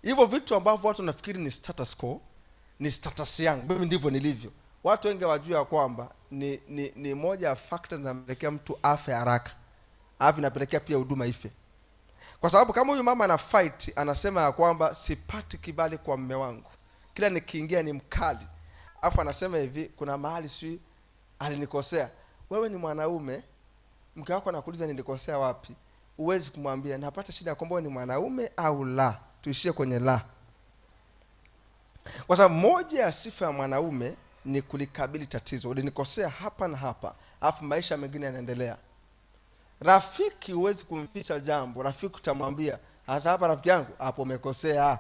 Hivyo vitu ambavyo watu nafikiri ni status quo, ni status yangu, mimi ndivyo nilivyo. Watu wengi wajua kwamba ni moja ya factors zinazopelekea mtu afe haraka. Alafu inapelekea pia huduma ife. Kwa sababu kama huyu mama ana fight, anasema ya kwamba sipati kibali kwa mume wangu, kila nikiingia ni mkali. Alafu anasema hivi, kuna mahali sui alinikosea. Wewe ni mwanaume, mke wako anakuuliza nilikosea wapi, uwezi kumwambia napata shida ya kwamba ni mwanaume au la. Tuishie kwenye la. Kwa sababu moja ya sifa ya mwanaume ni kulikabili tatizo. Ulinikosea hapa na hapa, alafu maisha mengine yanaendelea. Rafiki huwezi kumficha jambo. Rafiki utamwambia, hasa hapa rafiki yangu, hapo umekosea.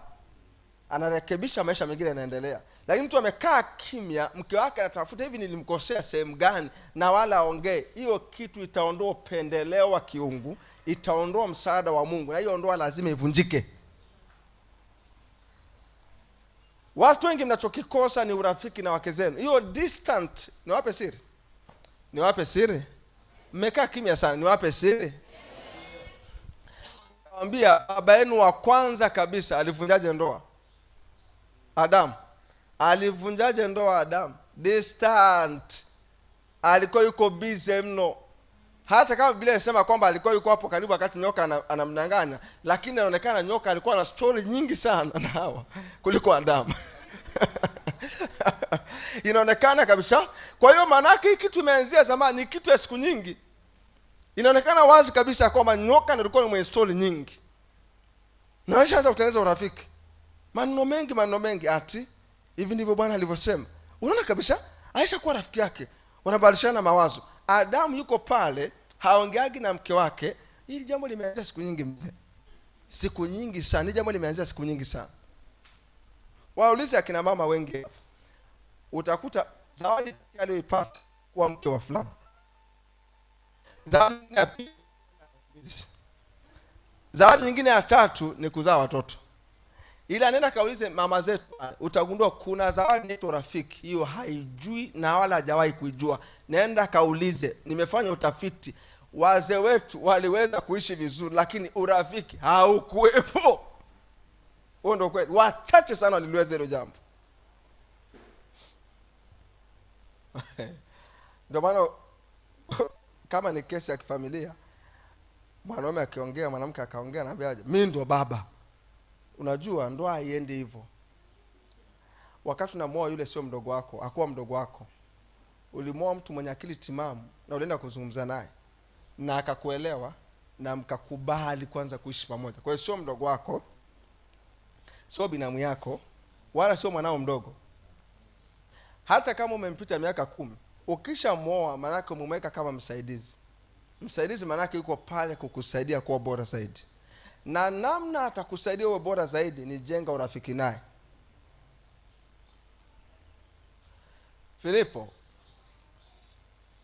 Anarekebisha, maisha mengine yanaendelea. Lakini mtu amekaa kimya, mke wake anatafuta hivi nilimkosea sehemu gani, na wala aongee. Hiyo kitu itaondoa upendeleo wa kiungu, itaondoa msaada wa Mungu, na hiyo ndoa lazima ivunjike. Watu wengi mnachokikosa ni urafiki na wake zenu. Hiyo distant, niwape siri. Niwape siri. Mmekaa kimya sana, niwape siri. Naambia baba yenu wa kwanza kabisa alivunjaje ndoa? Adam. Alivunjaje ndoa Adam? Distant. Alikuwa yuko busy mno. Hata kama Biblia inasema kwamba alikuwa yuko hapo karibu wakati nyoka anamdanganya, lakini inaonekana nyoka alikuwa na story nyingi sana na Hawa kuliko Adam. Inaonekana kabisa. Kwa hiyo maana yake hiki kitu imeanzia zamani, ni kitu ya siku nyingi. Inaonekana wazi kabisa kwamba nyoka alikuwa mwenye story nyingi. Na alishaanza kutengeneza urafiki. Maneno mengi ati hivi ndivyo Bwana alivyosema. Unaona kabisa Aisha kuwa rafiki yake, wanabadilishana mawazo. Adamu yuko pale, haongeagi na mke wake. Hili jambo limeanza siku nyingi mzee. Siku nyingi sana. Hili jambo limeanza siku nyingi sana. Waulize akina mama wengi, utakuta zawadi aliyoipata kwa mke wa fulani. Zawadi nyingine ya tatu ni kuzaa watoto. Ila nenda kaulize mama zetu, utagundua kuna zawadi inaitwa rafiki. Hiyo haijui na wala hajawahi kuijua. Nenda kaulize, nimefanya utafiti. Wazee wetu waliweza kuishi vizuri, lakini urafiki haukuwepo. Huo ndio kweli. Wachache sana waliweza hilo jambo. Ndio maana kama ni kesi ya kifamilia, mwanaume akiongea, mwanamke akaongea, anaambiaje? Mimi ndo baba. Unajua ndoa haiendi hivyo. Wakati unamuoa yule sio mdogo wako, hakuwa mdogo wako. Ulimuoa mtu mwenye akili timamu na ulienda kuzungumza naye na akakuelewa na mkakubali kwanza kuishi pamoja. Kwa hiyo sio mdogo wako, sio binamu yako, wala sio mwanao mdogo. Hata kama umempita miaka 10, ukishamuoa maana yake umemweka kama msaidizi. Msaidizi maana yake yuko pale kukusaidia kuwa bora zaidi. Na namna atakusaidia uwe bora zaidi ni jenga urafiki naye. Filipo,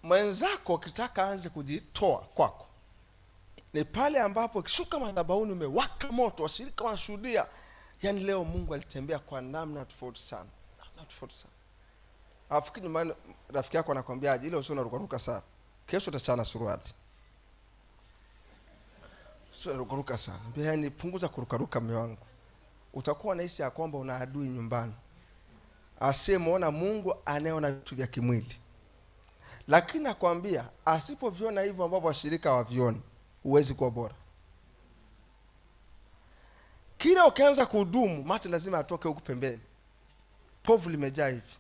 mwenzako kitaka aanze kujitoa kwako, ni pale ambapo kishuka madhabahuni umewaka moto, washirika wanashuhudia, yani leo Mungu alitembea kwa namna tofauti sana. Namna tofauti sana. Afiki nyumbani rafiki yako anakuambiaje, ile usio unarukaruka sana, kesho utachana suruali. Sio unarukaruka sana. Yaani punguza kurukaruka mume wangu. Utakuwa na hisi ya kwamba una adui nyumbani. Asiyemuona Mungu, anayeona vitu vya kimwili. Lakini nakwambia asipoviona hivyo ambavyo washirika hawavioni, huwezi kuwa bora. Kila ukianza kuhudumu, mate lazima atoke huku pembeni. Povu limejaa hivi.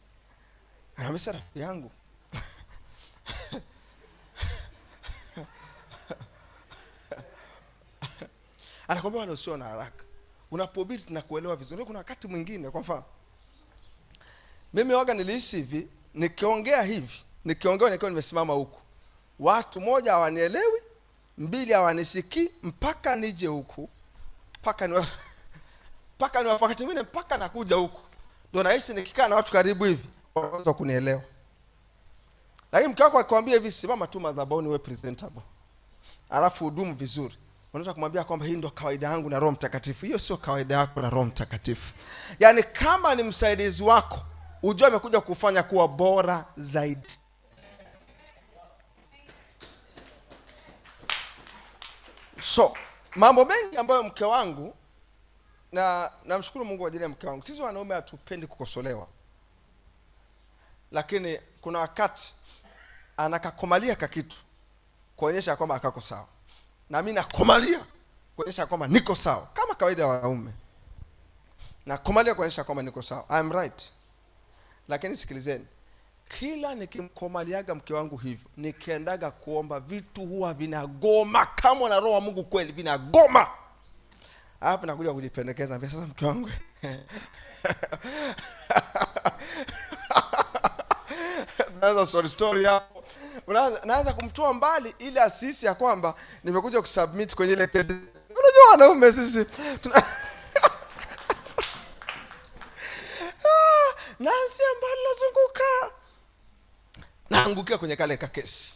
Anamwambia rafiki yangu, anakwambia wala usio na haraka. Unapohubiri tunakuelewa vizuri. Kuna wakati mwingine, kwa mfano mimi waga nilihisi hivi, nikiongea nikiwa nimesimama huku, watu moja hawanielewi, mbili hawanisikii, mpaka nije huku, mpaka ni wakati mwingine mpaka nakuja huku ndio nahisi nikikaa na watu karibu hivi wanaweza kunielewa. Lakini mke wako akwambia hivi, simama tu madhabahuni wewe presentable, alafu hudumu vizuri, unaweza kumwambia kwamba hii ndio kawaida yangu na Roho Mtakatifu. Hiyo sio kawaida yako na Roho Mtakatifu. Yaani kama ni msaidizi wako, ujue amekuja kufanya kuwa bora zaidi. So, mambo mengi ambayo mke wangu na namshukuru Mungu kwa ajili ya mke wangu. Sisi wanaume hatupendi kukosolewa, lakini kuna wakati anakakomalia kakitu kuonyesha kwamba akako sawa, na mimi nakomalia kuonyesha kwamba niko sawa. Kama kawaida ya wanaume, nakomalia kuonyesha kwamba niko sawa, I am right. Lakini sikilizeni, kila nikimkomaliaga mke wangu hivyo, nikiendaga kuomba, vitu huwa vinagoma. Kama na roho wa Mungu kweli, vinagoma. Hapa nakuja kujipendekeza, na sasa mke wangu naanza story hapo, naanza kumtoa mbali ili asisi ya kwamba nimekuja kusubmit kwenye ile kesi. Unajua wanaume sisi nasi mbali nazunguka, naangukia kwenye kale kesi.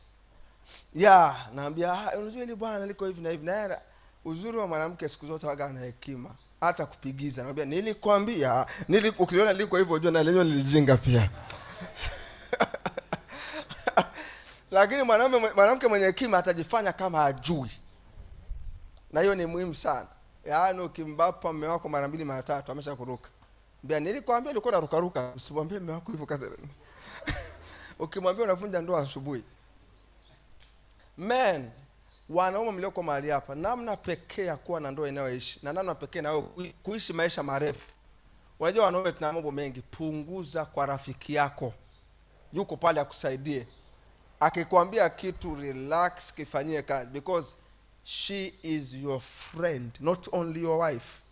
Naambia unajua ile bwana liko hivi na hivi. Na uzuri wa mwanamke siku zote waga na hekima, hata kupigiza. Naambia nilikwambia, ukiliona liko hivyo unajua na lenyewe nilijinga pia. Lakini mwanamke mwenye hekima atajifanya kama hajui. Na hiyo ni muhimu sana. Yaani ukimbapa mume wako mara 2 mara 3 ameshakuruka. Mbia nilikwambia ulikuwa unaruka, usimwambie mume wako hivyo kaza. Ukimwambia unavunja ndoa asubuhi. Men, wanaume mlioko mahali hapa, namna pekee ya kuwa na ndoa inayoishi na namna pekee na kuishi maisha marefu. Unajua wanaume tuna mambo mengi. Punguza kwa rafiki yako, yuko pale akusaidie. Akikwambia kitu, relax, kifanyie kazi, because she is your friend, not only your wife.